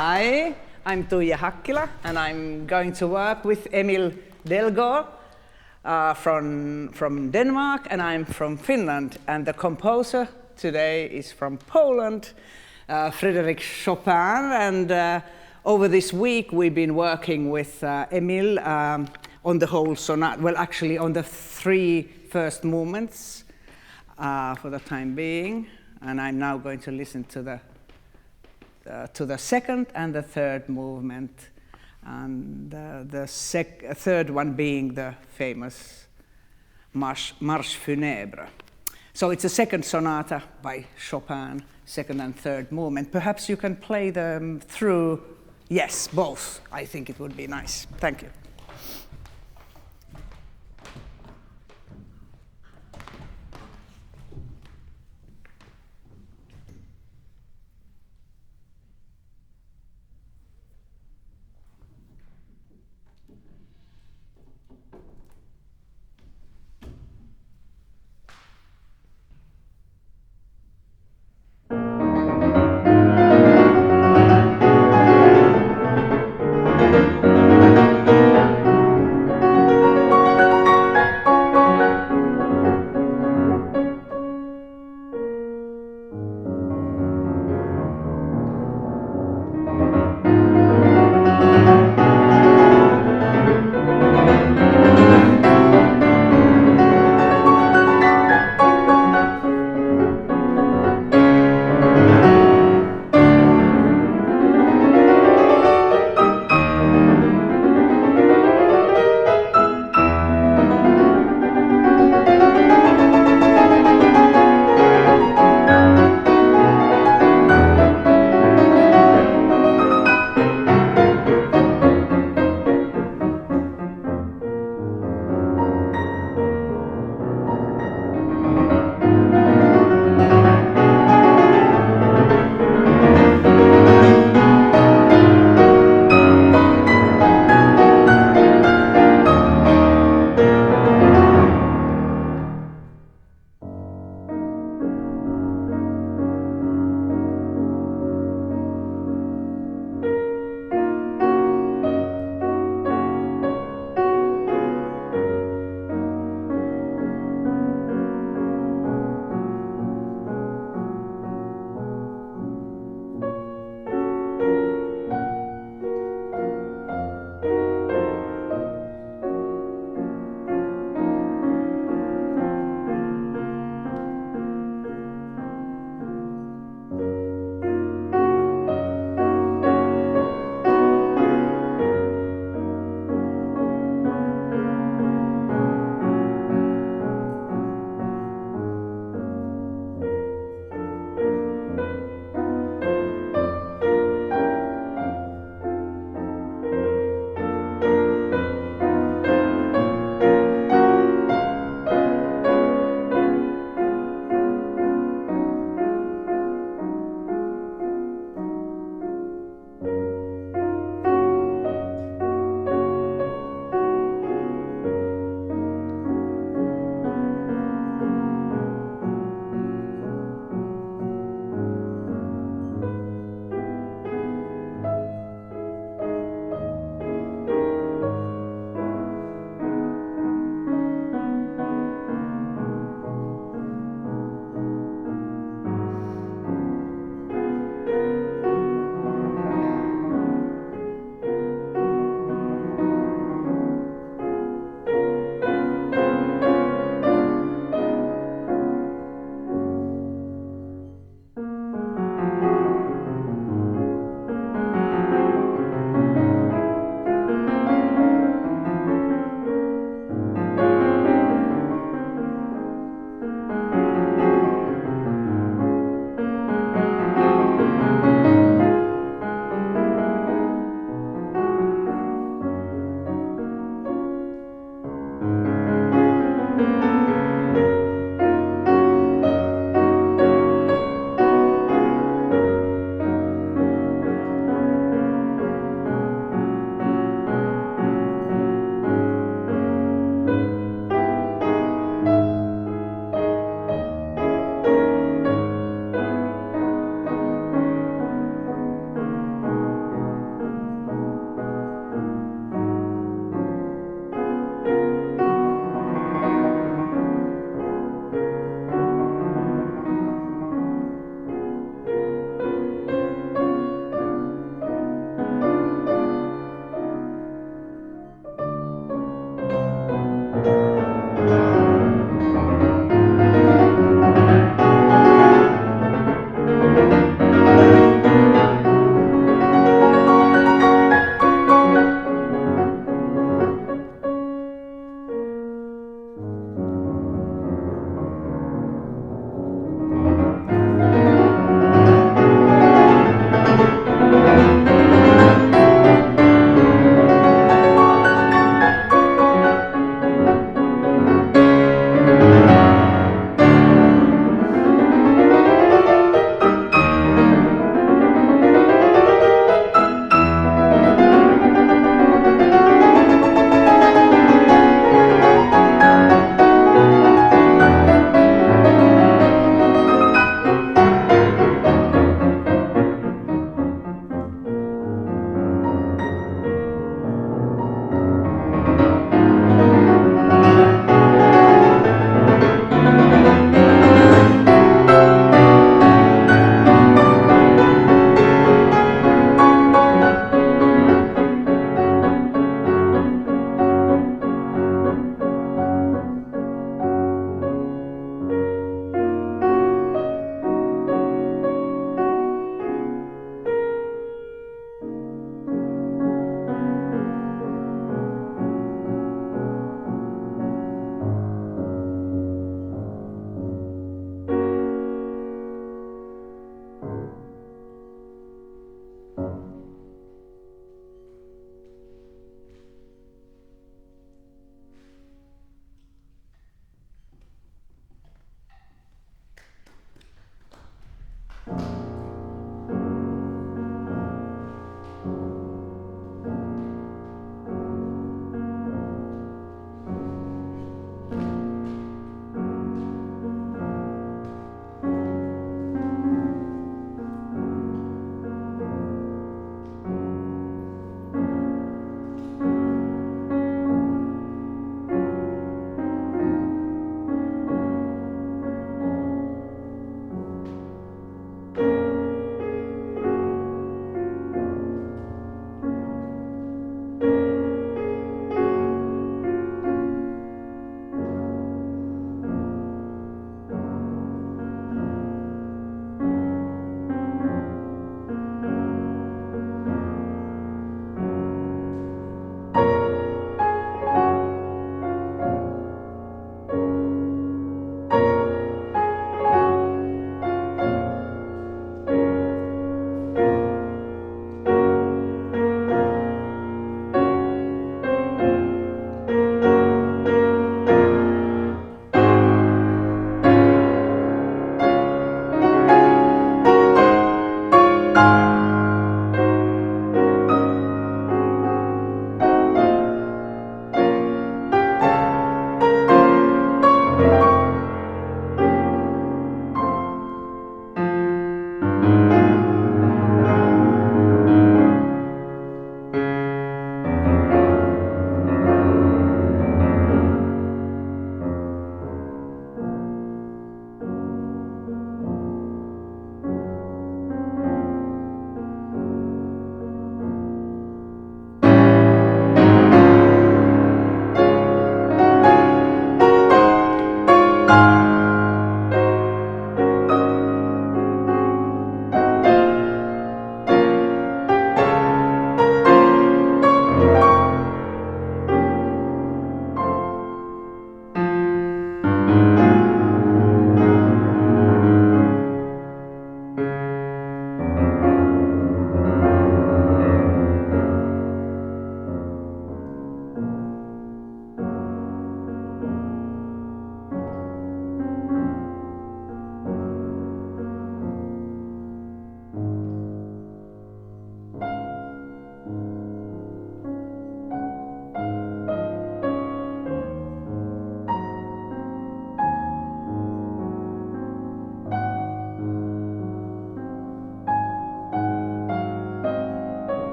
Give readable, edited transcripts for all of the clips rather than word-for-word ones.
Hi, I'm Tuija Hakkila, and I'm going to work with Emil Dalgaard from Denmark, and I'm from Finland. And the composer today is from Poland, Frédéric Chopin. And over this week, we've been working with Emil on the whole sonata. Well, actually, on the 3 first movements for the time being. And I'm now going to listen to the second and the third movement, and the third one being the famous Marche Funèbre. So it's a second sonata by Chopin, second and third movement. Perhaps you can play them through, yes, both. I think it would be nice. Thank you.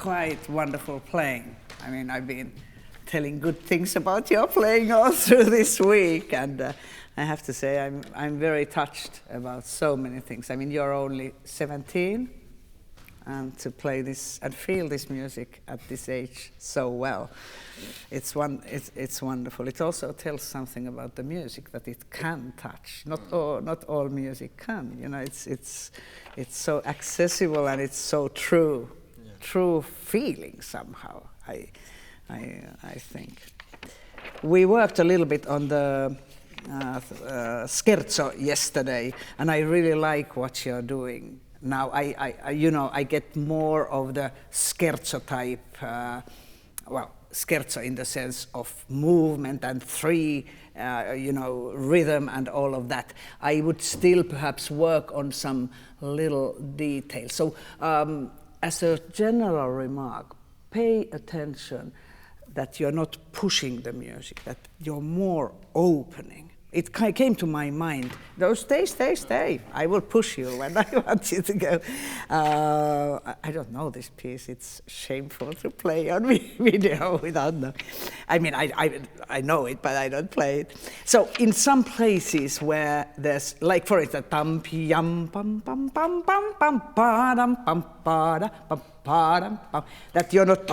quite wonderful playing. I mean, I've been telling good things about your playing all through this week, and I have to say I'm very touched about so many things. I mean, you're only 17, and to play this and feel this music at this age so well, it's wonderful. It also tells something about the music, that it can touch. Not all music can. You know, it's so accessible and it's so true, true feeling somehow. I think we worked a little bit on the scherzo yesterday, and I really like what you're doing now. I get more of the scherzo type. Scherzo in the sense of movement and three, rhythm and all of that. I would still perhaps work on some little details. So, as a general remark, pay attention that you're not pushing the music, that you're more opening. It came to my mind, stay. I will push you when I want you to go. I don't know this piece. It's shameful to play on video without knowing. I mean, I know it, but I don't play it. So in some places where there's, like for instance, tam pam pam pam pam pam pam pam pam pam pam, that you're not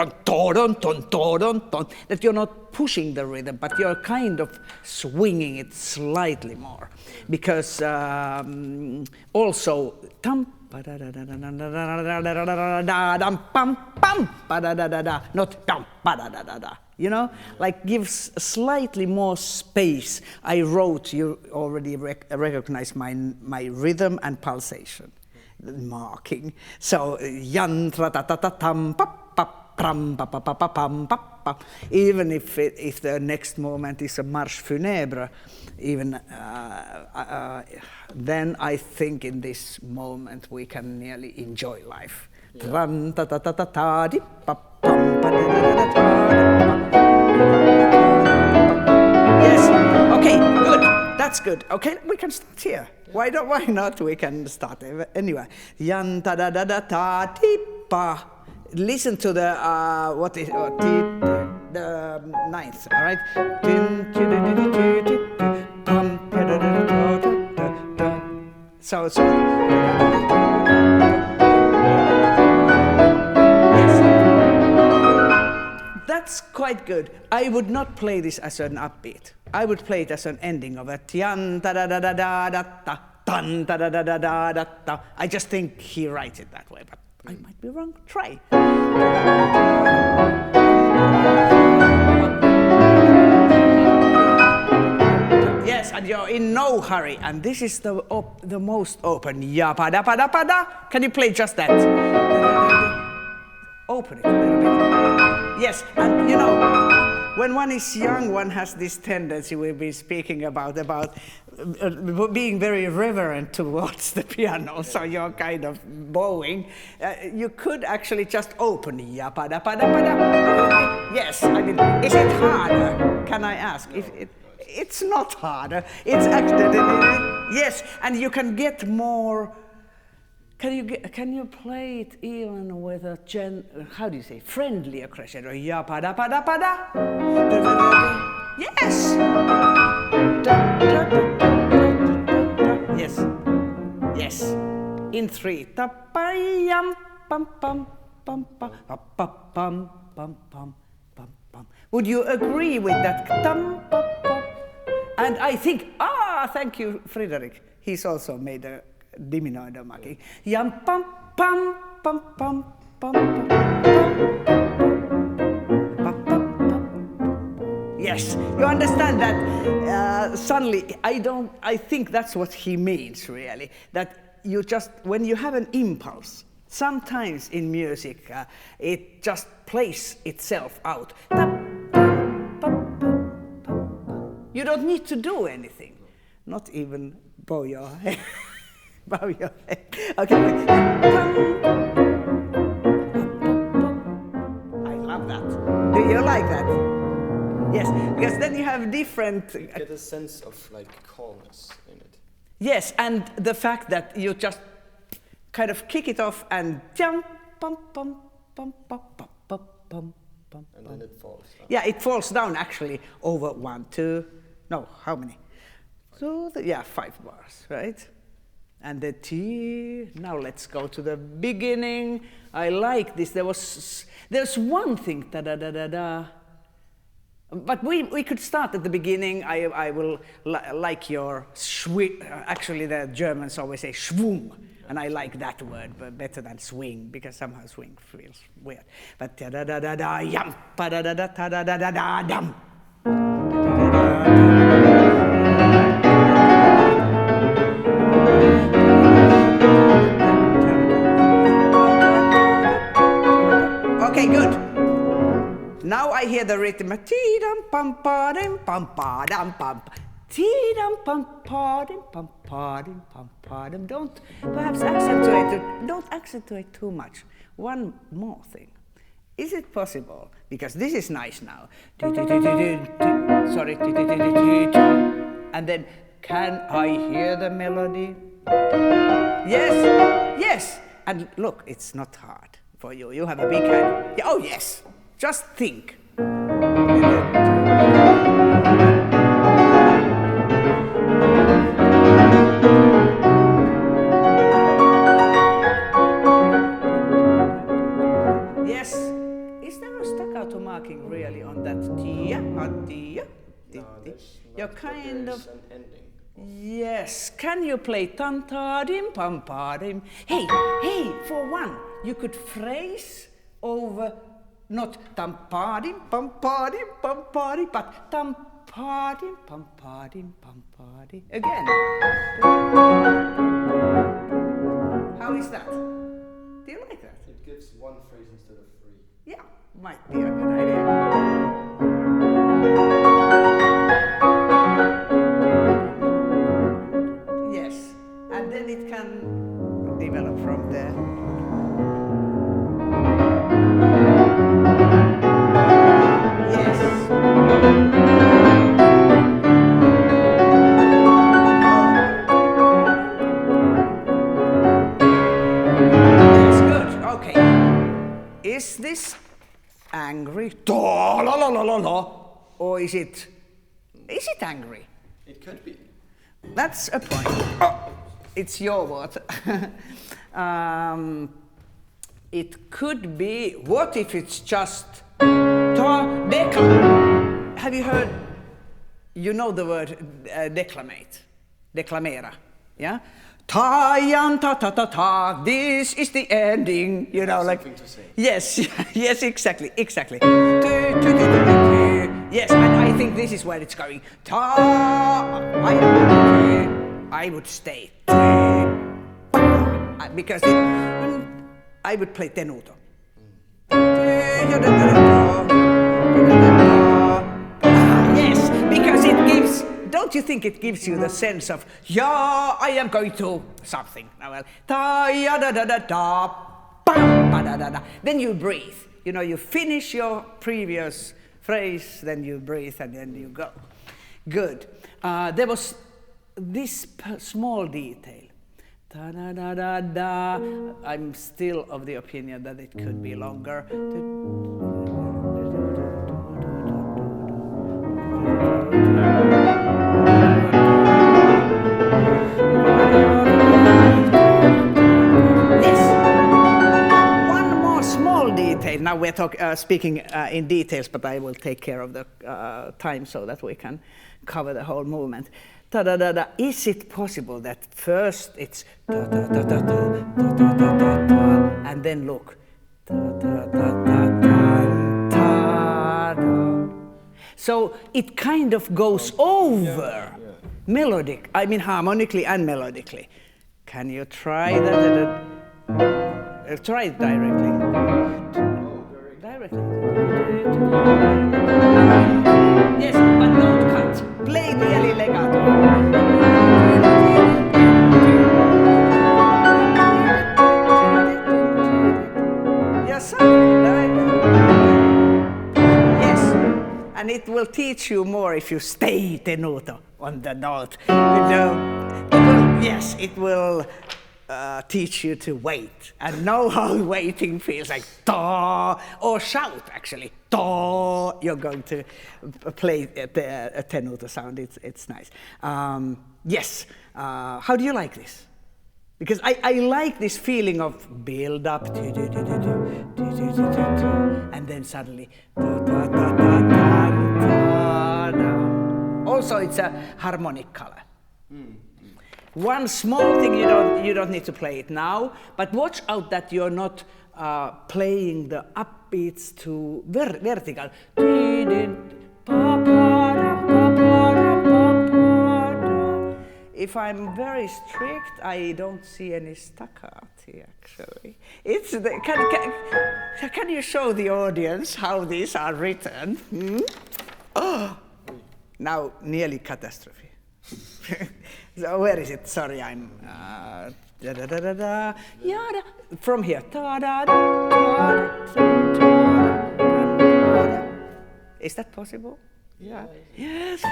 that you're not pushing the rhythm, but you're kind of swinging it slightly more, because also tam not tam like gives slightly more space. I wrote, you already recognize my rhythm and pulsation marking. So yan tra ta ta ta tam pa pa pram pa pa pa pa pam pa pa. Even if the next moment is a marche funèbre, even then I think in this moment we can nearly enjoy life. Tran ta ta ta ta ta di pa pam pa da da da da. Yes. Okay. Good. That's good. Okay, we can start here. Why not? We can start anyway. Yan ta da da da ta ti pa. Listen to the the ninth. All right. So. Yes. That's quite good. I would not play this as an upbeat. I would play it as an ending of a tian da da da da da da da tan da da da da da da da. I just think he writes it that way, but I might be wrong. Try. Yes, and you're in no hurry, and this is the most open. Ya pa da pa da pa da. Can you play just that? Open it a little bit. Yes, and you know, when one is young, one has this tendency we've been speaking about being very reverent towards the piano, so you're kind of bowing. You could actually just open ya pa da pa da pa da. Yes, I mean, is it harder? Can I ask? It's not harder. It's actually yes, and you can get more. Can you play it even with a how do you say, friendlier crescendo? Ya pa da pa da pa da. Yes. Yes. Yes. In three. Ta pa yam pam pam pam pam pam pam pam pam pam pam. Would you agree with that? Tam pam pam. And I think thank you, Frederick. He's also made a diminuendo marking. Yam pam pam pam pam pam pam. Yes, you understand that suddenly I think that's what he means really, that you just, when you have an impulse, sometimes in music it just plays itself out. You don't need to do anything, not even bow your head. Bow your head. Okay. I love that. Do you like that? Yes, because then you have different. You get a sense of like calmness in it. Yes, and the fact that you just kind of kick it off and jump, pum, pum, bum, bum, bum, bum, bum, bum. And then it falls down. Yeah, it falls down actually over 1, 2, no, how many? 2, yeah, 5 bars, right? And the T, now let's go to the beginning. I like this, there's one thing, da-da-da-da-da. But we could start at the beginning. I will like your actually the Germans always say schwung, and I like that word better than swing, because somehow swing feels weird. But da da da da da yum, pa da da da da da da da da dum. Okay, good. Now I hear the rhythm. Ti-dum pum pa dim pum pa dum pum. Ti-dum pum pa dim pum pa dim pum pa dim. Don't perhaps accentuate it. Don't accentuate too much. One more thing. Is it possible? Because this is nice now. Sorry. And then, can I hear the melody? Yes. And look, it's not hard for you. You have a big hand. Yeah, oh yes. Just think. Yes. Is there a staccato marking really on that tia? You're kind of. An ending. Yes. Can you play tan ta dim pam pa dim? Hey, for one, you could phrase over. Not tam-pa-dim, pam-pa-dim, pam-pa-dim, but tam-pa-dim, pam-pa-dim, pam-pa-dim. Again. How is that? Do you like that? It gives one phrase instead of 3. Yeah, might be a good idea. Yes, and then it can develop from there. Is this angry? Da, la, la, la, la, la. Or is it angry? It could be. That's a point. Oh, it's your word. It could be, what if it's just ta, declam? Have you heard, you know the word declamate, declamera, yeah? Ta, yan, ta, ta, ta, ta, this is the ending, you know, like. Something to say. Yes, yes, exactly. Yes, and I think this is where it's going. Ta, I would stay. Because I would play tenuto. Yes, because it gives. Don't you think it gives you the sense of, yeah, I am going to something. Now, well, ta ya da da da da, bam ba da da da. Then you breathe. You know, you finish your previous phrase, then you breathe, and then you go. Good. There was this small detail. Da da da da da. I'm still of the opinion that it could be longer. Detail. Now we're speaking in details, but I will take care of the time so that we can cover the whole movement. Da da da da. Is it possible that first it's da da da da da da da da da da, and then look da da da da da da. So it kind of goes over melodic. I mean harmonically and melodically. Can you try that? Try it directly. Yes, but don't cut. Play nearly legato. Yes, yes, and it will teach you more if you stay tenuto on the note. Yes, it will teach you to wait and know how waiting feels like da, or shout actually da. You're going to play a tenuto sound. It's nice. Yes. How do you like this? Because I like this feeling of build up and then suddenly also it's a harmonic color. One small thing, you don't need to play it now, but watch out that you're not playing the upbeats to vertical. If I'm very strict, I don't see any staccati actually. It's can you show the audience how these are written? Oh, now nearly catastrophe. So where is it? Sorry, I'm da da da da da. Yada. From here. Ta da da da da. Is that possible? Yeah. Yes.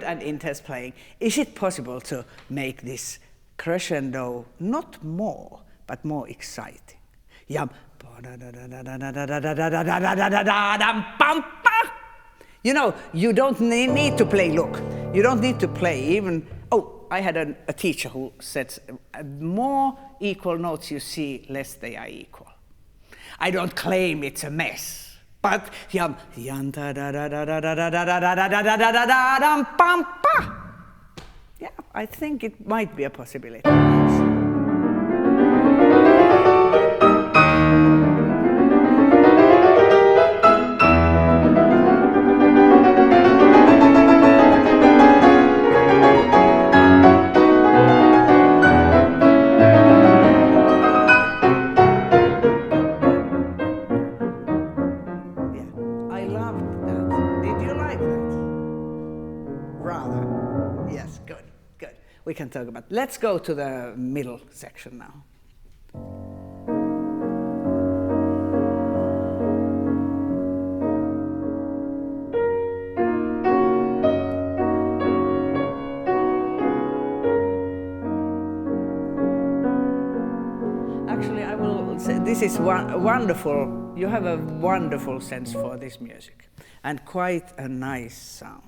And intense playing. Is it possible to make this crescendo not more, but more exciting? Yum. You know, you don't need to play, look, you don't need to play even, oh, I had a teacher who said, more equal notes you see, less they are equal. I don't claim it's a mess. But yeah, I think it might be a possibility. We can talk about. Let's go to the middle section now. Actually, I will say this is wonderful. You have a wonderful sense for this music and quite a nice sound.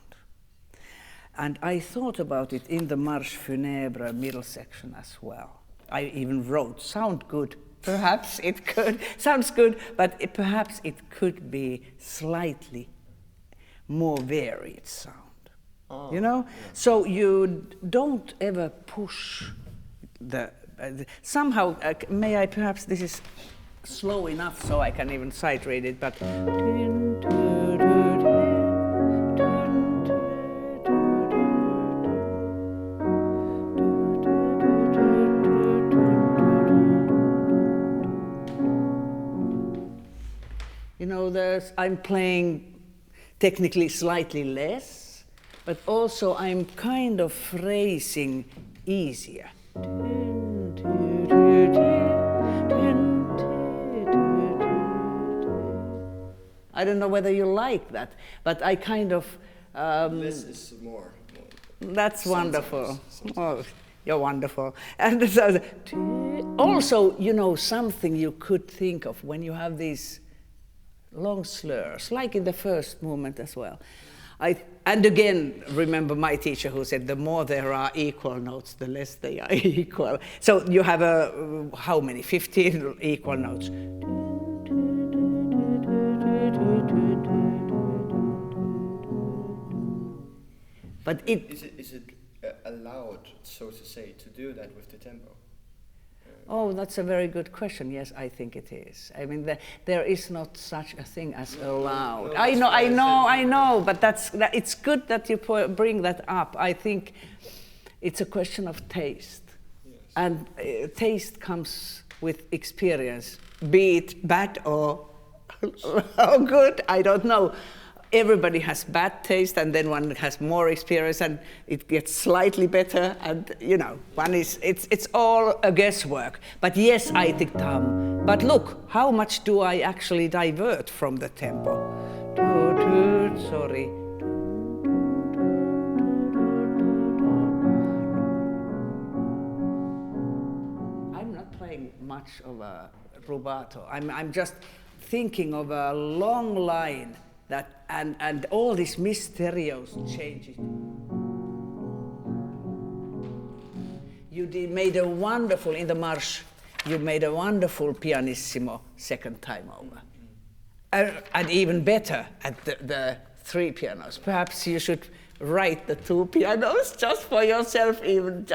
And I thought about it in the Marche Funèbre middle section as well. I even wrote, sound good. Perhaps it could, sounds good, but perhaps it could be slightly more varied sound. Oh, you know? Yeah. So you don't ever push the, somehow, may I perhaps, this is slow enough so I can even sight read it, but you know, I'm playing technically slightly less, but also I'm kind of phrasing easier. I don't know whether you like that, but I kind of... less is more. That's wonderful. Oh, you're wonderful. And so, also, you know, something you could think of when you have these long slurs, like in the first movement as well. And again, remember my teacher who said the more there are equal notes, the less they are equal. So you have how many? 15 equal notes. But is it allowed, so to say, to do that with the tempo? Oh, that's a very good question. Yes, I think it is. I mean, there is not such a thing as allowed. I know, but it's good that you bring that up. I think it's a question of taste. Yes. And taste comes with experience, be it bad or good, I don't know. everybody has bad taste, and then one has more experience, and it gets slightly better. And you know, it's all a guesswork. But yes, I think but look, how much do I actually divert from the tempo? Sorry. I'm not playing much of a rubato. I'm just thinking of a long line that and all these mysterious changes. You made a wonderful in the march. You made a wonderful pianissimo second time over, and even better at the three pianos. Perhaps you should write the two pianos just for yourself. Even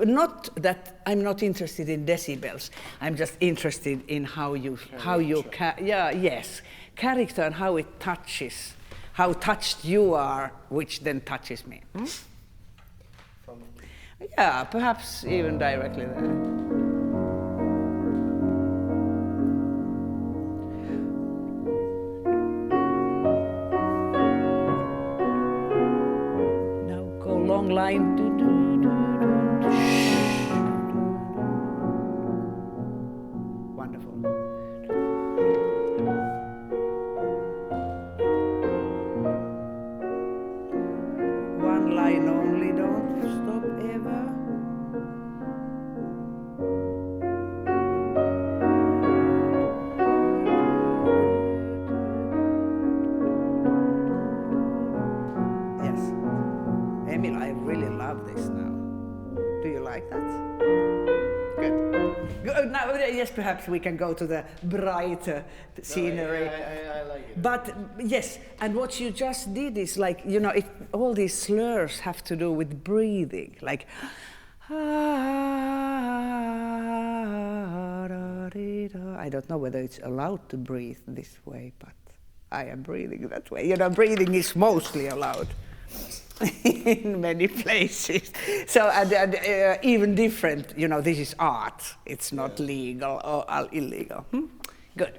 not that I'm not interested in decibels. I'm just interested in how you character and how it touches, how touched you are, which then touches me. Yeah, perhaps even directly there. Long line. Wonderful. One line only, don't stop ever. Emil, I really love this now. Do you like that? Good. Now, yes, perhaps we can go to the brighter scenery. No, I like it. But yes, and what you just did is like, you know, all these slurs have to do with breathing, like. I don't know whether it's allowed to breathe this way, but I am breathing that way. You know, breathing is mostly allowed. In many places. So, and even different, you know, this is art. It's not legal or illegal. Good.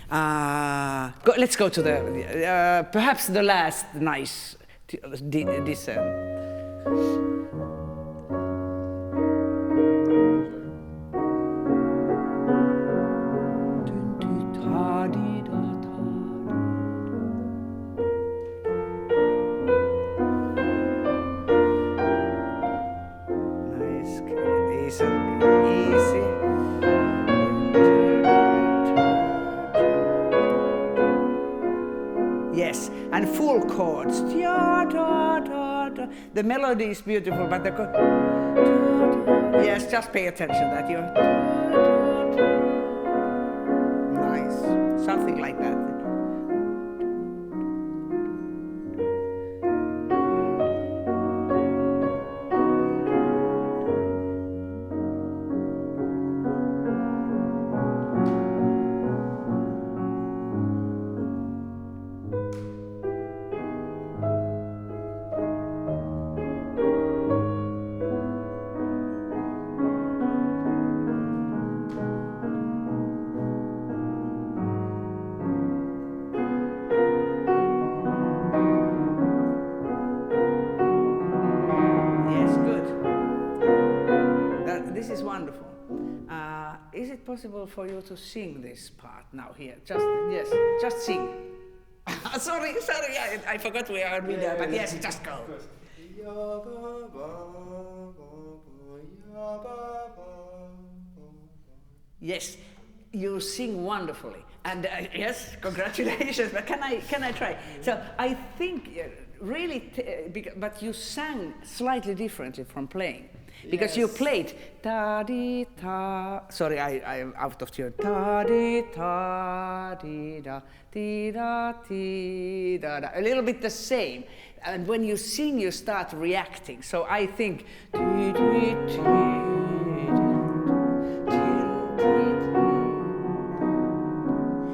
Let's go to the, perhaps the last nice descent. Yes, and full chords. The melody is beautiful, but the yes, just pay attention that you're nice, something like that. Is it possible for you to sing this part now here? Just sing. sorry, I forgot we are there, but yes, just go. Yes, you sing wonderfully, and yes, congratulations. But can I try? So I think really, but you sang slightly differently from playing. Because you played ta di ta. Sorry, I am out of tune. Ta di ta di da di da di da da. A little bit the same. And when you sing, you start reacting. So I think.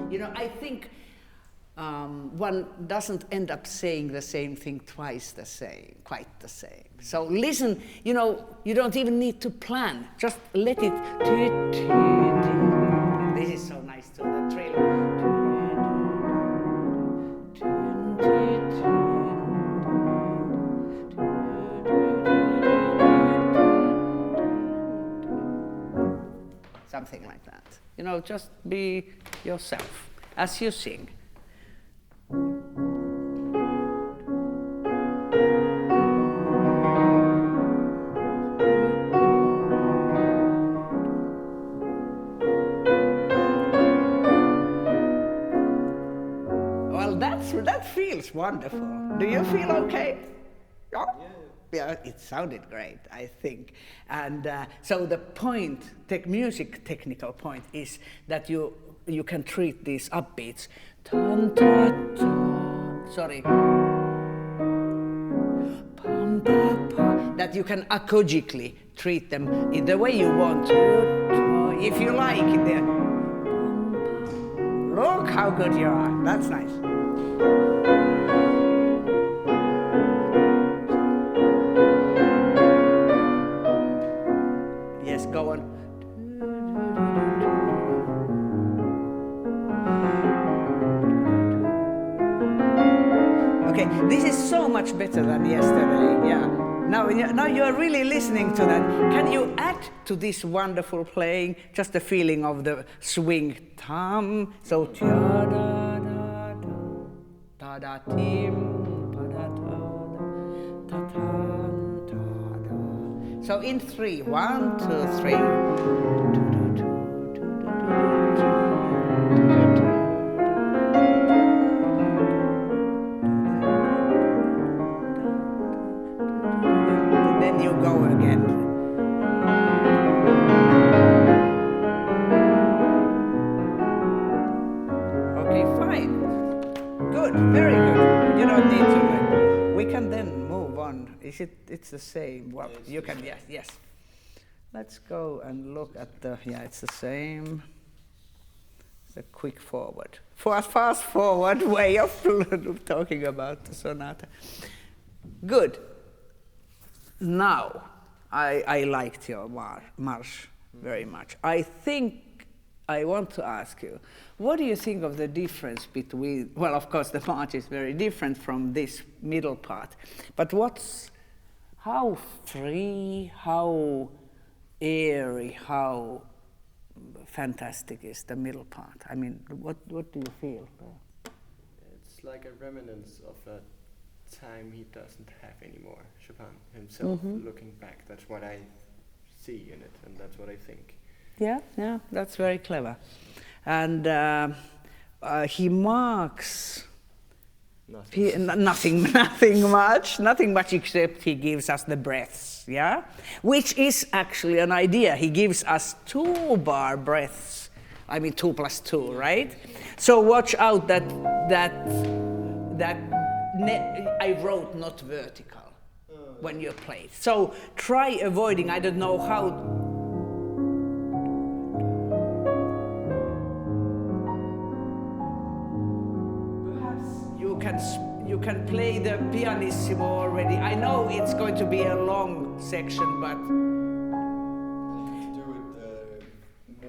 You know, I think one doesn't end up saying the same thing twice quite the same. So listen, you know, you don't even need to plan. Just let it. This is so nice too, the trill. something like that. You know, just be yourself as you sing. Well, that feels wonderful. Do you feel okay? Yeah? Yeah, it sounded great, I think. And so the point, music technical point, is that you can treat these upbeats. Tan, ta, ta, sorry. Pam, pa, pa, that you can acouogically treat them in the way you want to. If you like it there. Look how good you are. That's nice. Yes, go on. Okay, this is so much better than yesterday. Yeah. Now you are really listening to that. Can you add to this wonderful playing just the feeling of the swing? Tam, so da da da da da tim, pa da da da da da. So in 3, 1, 2, 3. Then you go again. Okay, fine. Good, very good. You don't need to. We can then move on. It's the same. Well, you can, yes. Let's go and look at the, it's the same. It's a quick forward. Fast forward way of talking about the sonata. Good. Now, I liked your march very much. I think I want to ask you, what do you think of the difference between, well, of course, the march is very different from this middle part, but how free, how airy, how fantastic is the middle part? I mean, what do you feel? It's like a remnants of a time he doesn't have anymore, Chopin himself. Looking back, that's what I see in it, and that's what I think. Yeah, that's very clever. And he marks nothing much except he gives us the breaths, yeah? Which is actually an idea. He gives us 2-bar breaths. I mean 2 + 2, right? So watch out that I wrote not vertical when you play. So try avoiding, I don't know how. Perhaps you can play the pianissimo already. I know it's going to be a long section, but I have to do it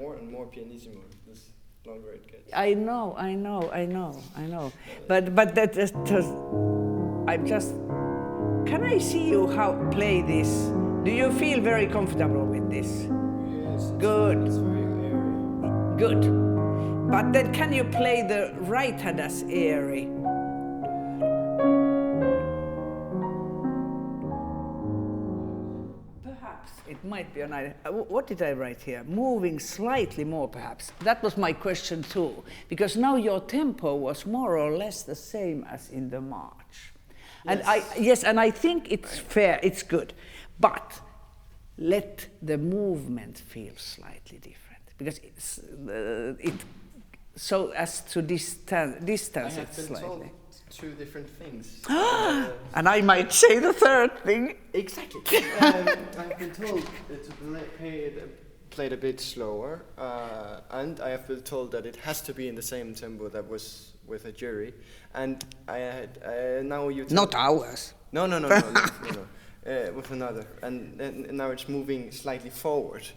more and more pianissimo. Longer it gets. I know. But that just, I'm just. Can I see you play this? Do you feel very comfortable with this? Yes. Good. It's very airy. Good. But then can you play the right hand as airy? It might be an idea. What did I write here? Moving slightly more, perhaps. That was my question too, because now your tempo was more or less the same as in the march. Yes. And I think it's fair, it's good, but let the movement feel slightly different, because it's so as to distance it slightly. Told 2 different things. And I might say the third thing. Exactly. I've been told to play it a bit slower, and I have been told that it has to be in the same tempo that was with a jury. And I had now you. Not ours. No. With another, and now it's moving slightly forward.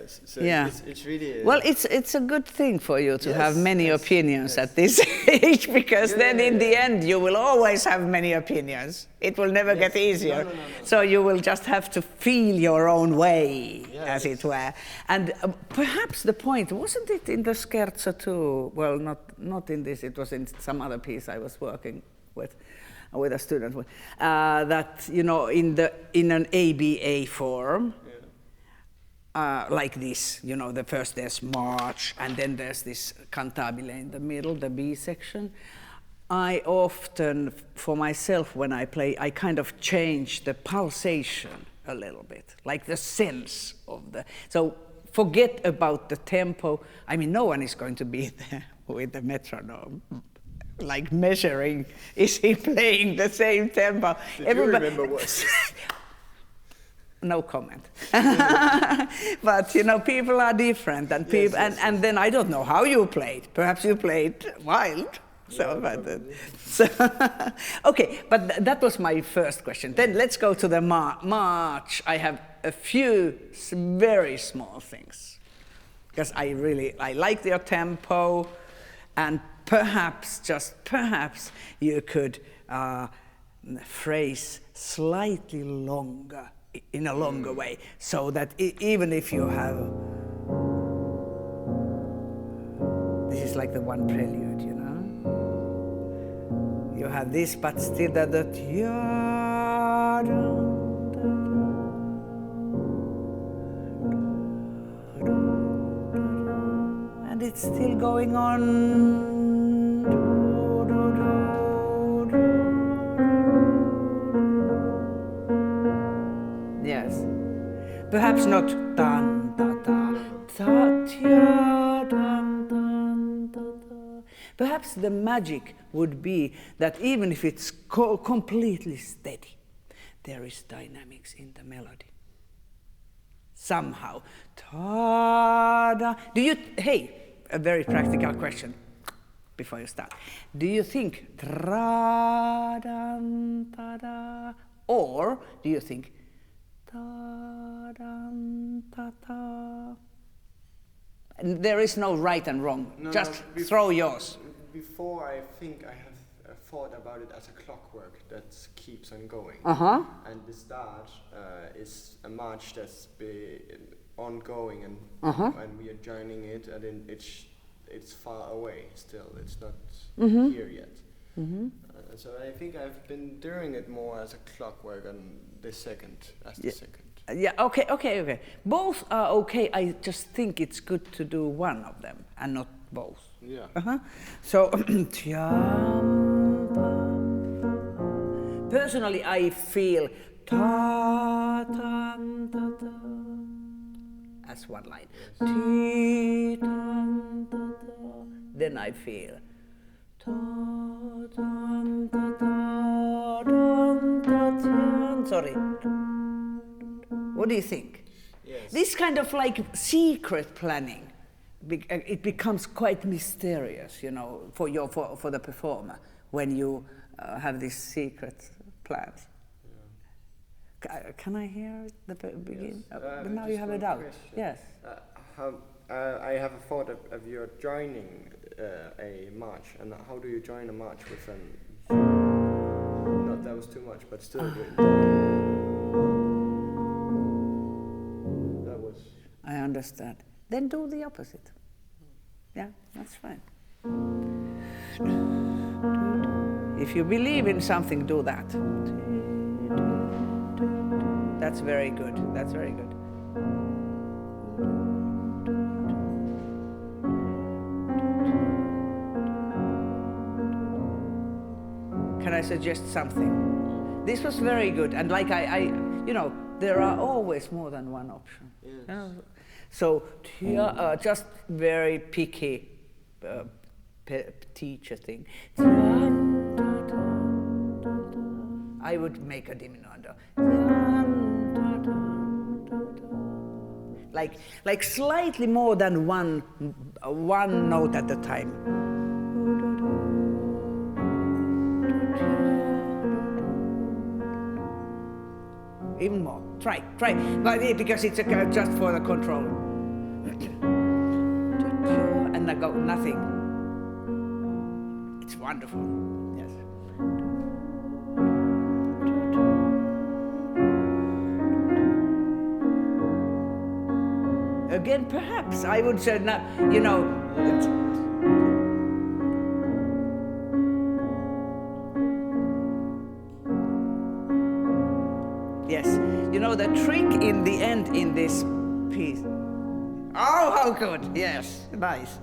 So Yeah. it's really... Well, it's a good thing for you to Yes, have many yes, opinions yes. at this age, because then in the Yeah. end you will always have many opinions. It will never Yes. get easier. No. So you will just have to feel your own way, as it Yes. were. And perhaps the point, wasn't it in the scherzo too? Well, not in this, it was in some other piece I was working with a student, that, you know, in an ABA form, like this, you know, the first there's march, and then there's this cantabile in the middle, the B section. I often, for myself, when I play, I kind of change the pulsation a little bit, like the sense of the... So forget about the tempo. I mean, no one is going to be there with the metronome, like measuring, is he playing the same tempo? Did you remember what? No comment. But you know, people are different, and people, and then I don't know how you played. Perhaps you played wild. So, okay, but that was my first question. Then let's go to the march. I have a few very small things, because I like your tempo, and perhaps, just perhaps, you could phrase slightly longer, in a longer way, so that even if you have, this is like the one prelude, you know, you have this, but still that and it's still going on. Yes. Perhaps not dun da da da tia dun dun da da. Perhaps the magic would be that even if it's completely steady, there is dynamics in the melody. Somehow. Ta da. Do you, hey, a very practical question before you start. Do you think tra dun ta da, or do you think ta dun ta ta? And there is no right and wrong. Just throw yours. Before, I think I have thought about it as a clockwork that keeps on going. And the start is a march that's ongoing, and we are joining it, and then it's far away still. It's not here yet. So I think I've been doing it more as a clockwork, and the second as the second. Yeah, okay. Both are okay. I just think it's good to do one of them and not both. Yeah. So, personally, I feel ta ta ta ta as one line. Ti ta ta ta. Then I feel ta ta ta ta ta ta. Sorry. What do you think? Yes. This kind of like secret planning, it becomes quite mysterious, you know, for the performer when you have these secret plans. Yeah. Can I hear the begin? Yes. But now you have a doubt. Question. Yes. I have a thought of you joining a march, and how do you join a march with an? Not that was too much, but still good. I understand. Then do the opposite. Yeah, that's fine. If you believe in something, do that. That's very good. That's very good. Can I suggest something? This was very good, and like I you know, there are always more than one option. Yes. So just very picky teacher thing. I would make a diminuendo. Like slightly more than one note at a time. Even more. Try, but because it's just for the control. And I go nothing. It's wonderful. Yes. Again, perhaps I would say, you know. Yes, you know the trick in the end in this piece. Oh, how good! Yes, nice.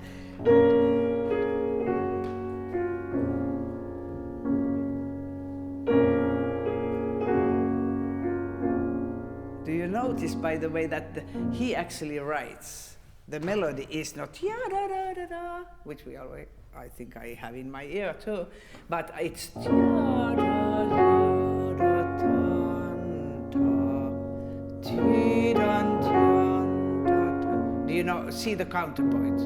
Do you notice, by the way, that he actually writes? The melody is not ya da da da da, which we always, I think I have in my ear too, but it's ya da da da da da. Do you know? See the counterpoint.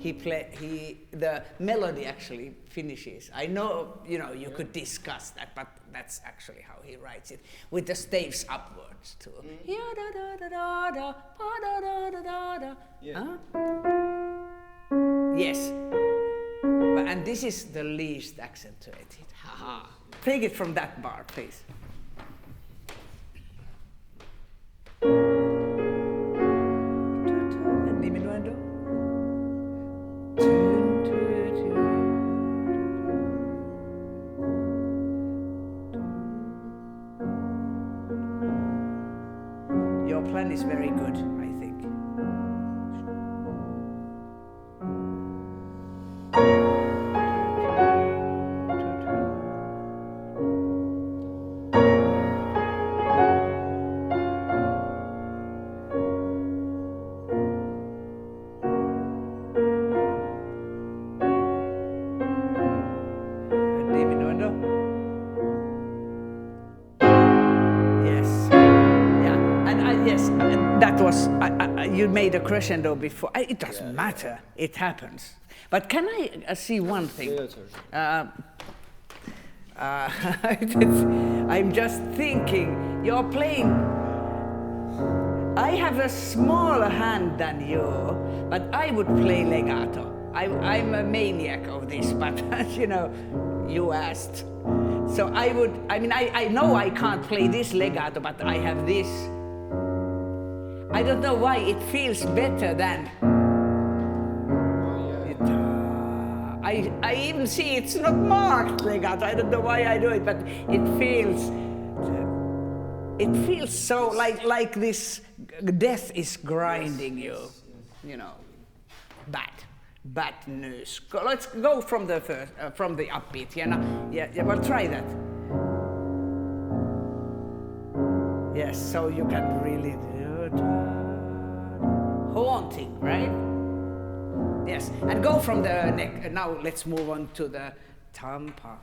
The melody actually finishes. I know, you know, you could discuss that, but that's actually how he writes it, with the staves upwards too. Ya da da da da da, pa da da da da da. Yeah. Yes. And this is the least accentuated. Haha. Take it from that bar, please. Diminuendo. Your plan is very good, I think. You made a crescendo before. It doesn't matter. It happens. But can I see one thing? I'm just thinking. You're playing. I have a smaller hand than you, but I would play legato. I'm a maniac of this, but you know, you asked. So I would. I mean, I know I can't play this legato, but I have this. I don't know why it feels better than. I even see it's not marked legato. I don't know why I do it, but it feels so like this death is grinding you. You know, bad news. Let's go from the first, from the upbeat. Yeah. Well, try that. Yes, so you can really. Haunting, right? Yes, and go from the neck. Now let's move on to the tampa.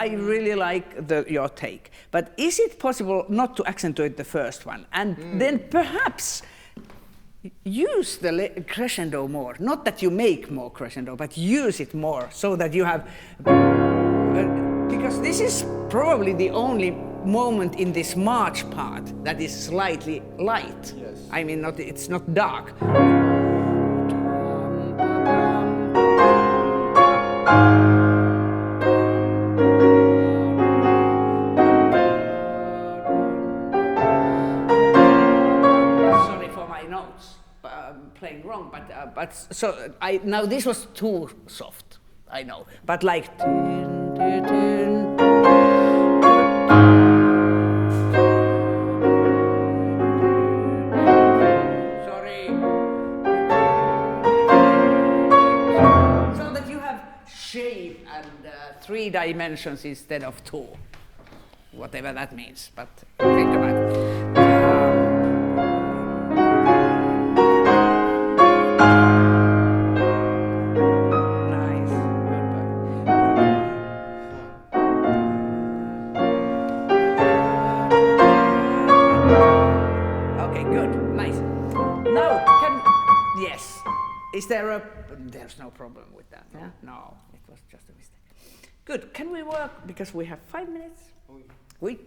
I really like your take, but is it possible not to accentuate the first one and then perhaps use the crescendo more? Not that you make more crescendo, but use it more so that you have. Because this is probably the only moment in this march part that is slightly light. Yes. I mean, it's not dark. Playing wrong, but so now this was too soft, I know, but like. Sorry. So that you have shape and 3 dimensions instead of 2, whatever that means. But think about it. Is there a... There's no problem with that, yeah? No, it was just a mistake. Good, can we work, because we have 5 minutes? We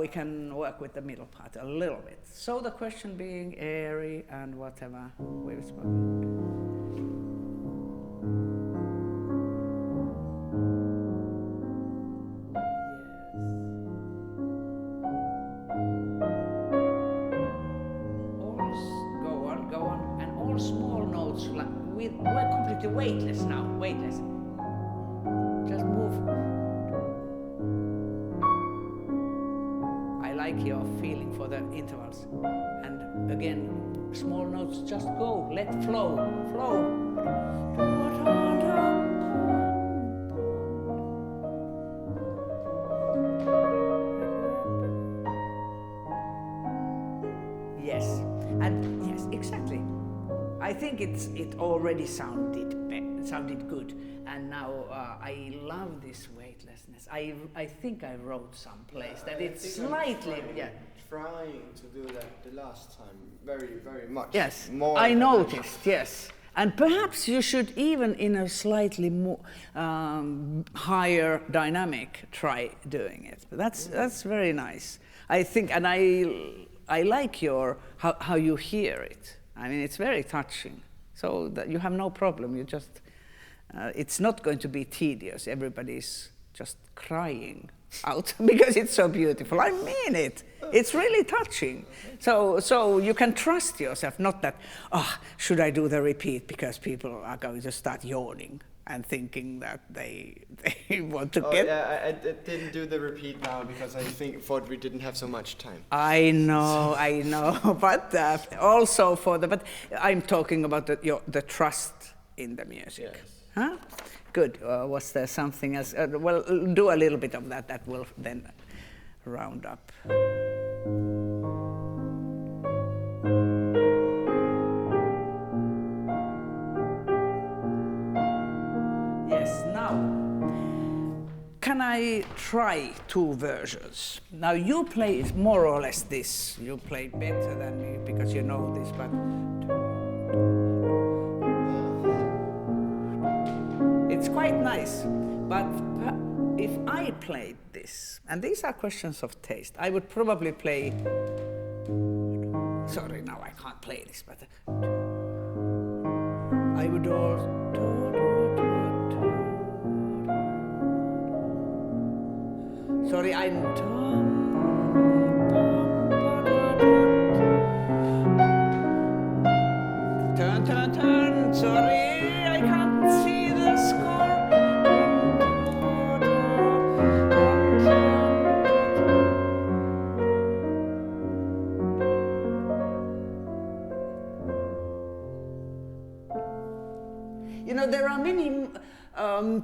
can work with the middle part a little bit. So the question being airy and whatever we've spoken. We're completely weightless now, weightless. Just move. I like your feeling for the intervals. And again, small notes, just go, let flow, flow. Yes, and yes, exactly. I think it already sounded good, and now I love this weightlessness. I think I wrote someplace that it's slightly trying to do that the last time very much. Yes, more I noticed. Yes, and perhaps you should even in a slightly more higher dynamic try doing it. But that's very nice. I think, and I like your how you hear it. I mean, it's very touching. So that you have no problem. You just, it's not going to be tedious. Everybody's just crying out because it's so beautiful. I mean it. It's really touching. So you can trust yourself. Not that, should I do the repeat because people are going to start yawning and thinking that they want to get... Yeah, I didn't do the repeat now because I thought we didn't have so much time. I know, but also but I'm talking about the trust in the music. Yes. Huh? Good. Was there something else? Well, do a little bit of that. That will then round up. Can I try 2 versions? Now you play more or less this. You play better than me because you know this, but it's quite nice. But if I played this, and these are questions of taste, I would probably play. Sorry, now I can't play this, but I would also. Sorry, I'm... Turn, sorry, I can't see the score. You know, there are many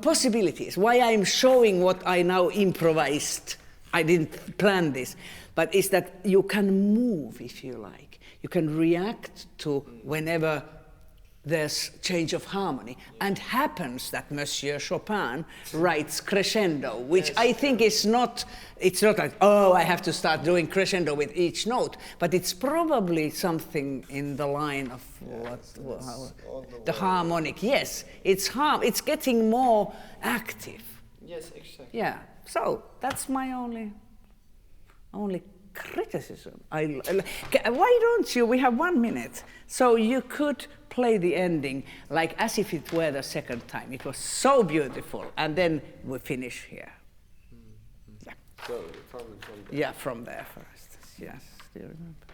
possibilities. Why I'm showing what I now improvised. I didn't plan this, but is that you can move if you like. You can react to whenever there's change of harmony, and happens that Monsieur Chopin writes crescendo, which yes. I think is not, it's not like, I have to start doing crescendo with each note, but it's probably something in the line of the harmonic. Yes, it's getting more active. Yes, exactly. Yeah, so that's my only criticism. Why don't you, we have 1 minute, so you could play the ending like as if it were the second time. It was so beautiful, and then we finish here. Mm-hmm. Yeah. So from there. Yeah, from there first. Yes, do you remember?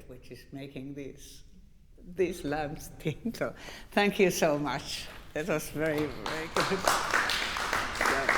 which is making these lamps tinkle. Thank you so much. That was very, very good. Yeah.